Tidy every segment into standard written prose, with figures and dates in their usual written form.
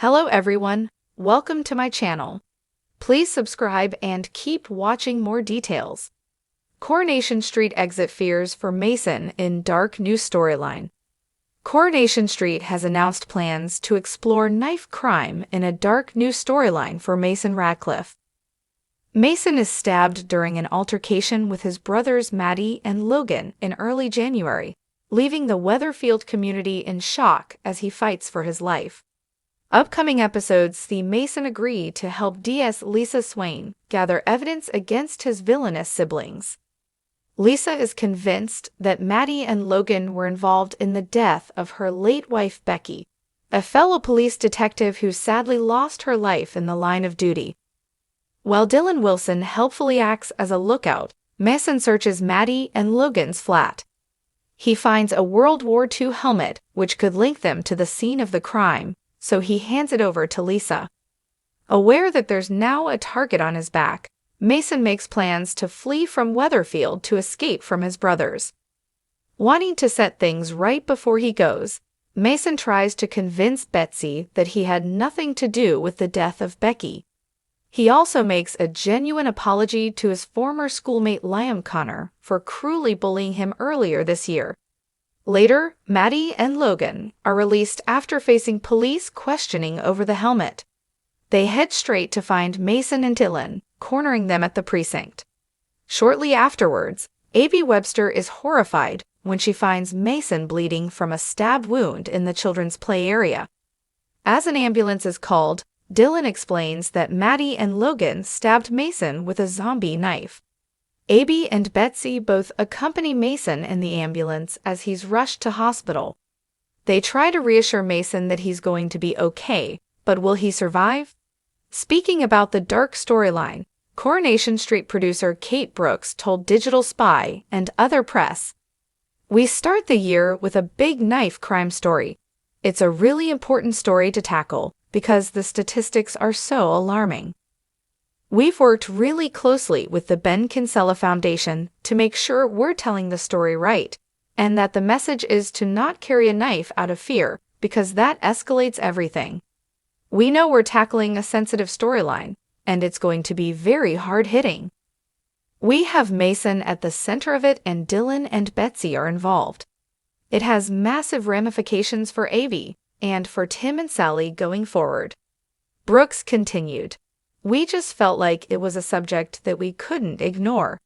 Hello everyone, welcome to my channel. Please subscribe and keep watching more details. Coronation Street exit fears for Mason in dark new storyline. Coronation Street has announced plans to explore knife crime in a dark new storyline for Mason Radcliffe. Mason is stabbed during an altercation with his brothers Maddie and Logan in early January, leaving the Weatherfield community in shock as he fights for his life. Upcoming episodes see Mason agree to help DS Lisa Swain gather evidence against his villainous siblings. Lisa is convinced that Maddie and Logan were involved in the death of her late wife Becky, a fellow police detective who sadly lost her life in the line of duty. While Dylan Wilson helpfully acts as a lookout, Mason searches Maddie and Logan's flat. He finds a World War II helmet which could link them to the scene of the crime, so he hands it over to Lisa. Aware that there's now a target on his back, Mason makes plans to flee from Weatherfield to escape from his brothers. Wanting to set things right before he goes, Mason tries to convince Betsy that he had nothing to do with the death of Becky. He also makes a genuine apology to his former schoolmate Liam Connor for cruelly bullying him earlier this year. Later, Maddie and Logan are released after facing police questioning over the helmet. They head straight to find Mason and Dylan, cornering them at the precinct. Shortly afterwards, A.B. Webster is horrified when she finds Mason bleeding from a stab wound in the children's play area. As an ambulance is called, Dylan explains that Maddie and Logan stabbed Mason with a zombie knife. Abby and Betsy both accompany Mason in the ambulance as he's rushed to hospital. They try to reassure Mason that he's going to be okay, but will he survive? Speaking about the dark storyline, Coronation Street producer Kate Brooks told Digital Spy and other press, "We start the year with a big knife crime story. It's a really important story to tackle because the statistics are so alarming. We've worked really closely with the Ben Kinsella Foundation to make sure we're telling the story right, and that the message is to not carry a knife out of fear, because that escalates everything. We know we're tackling a sensitive storyline, and it's going to be very hard-hitting. We have Mason at the center of it, and Dylan and Betsy are involved. It has massive ramifications for Avi and for Tim and Sally going forward." Brooks continued, "We just felt like it was a subject that we couldn't ignore.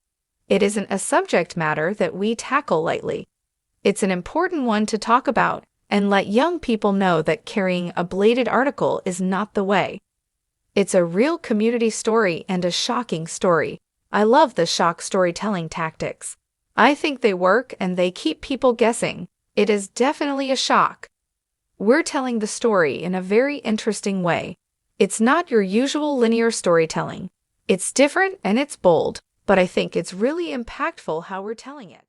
It isn't a subject matter that we tackle lightly. It's an important one to talk about and let young people know that carrying a bladed article is not the way. It's a real community story and a shocking story. I love the shock storytelling tactics. I think they work and they keep people guessing. It is definitely a shock. We're telling the story in a very interesting way. It's not your usual linear storytelling. It's different and it's bold, but I think it's really impactful how we're telling it."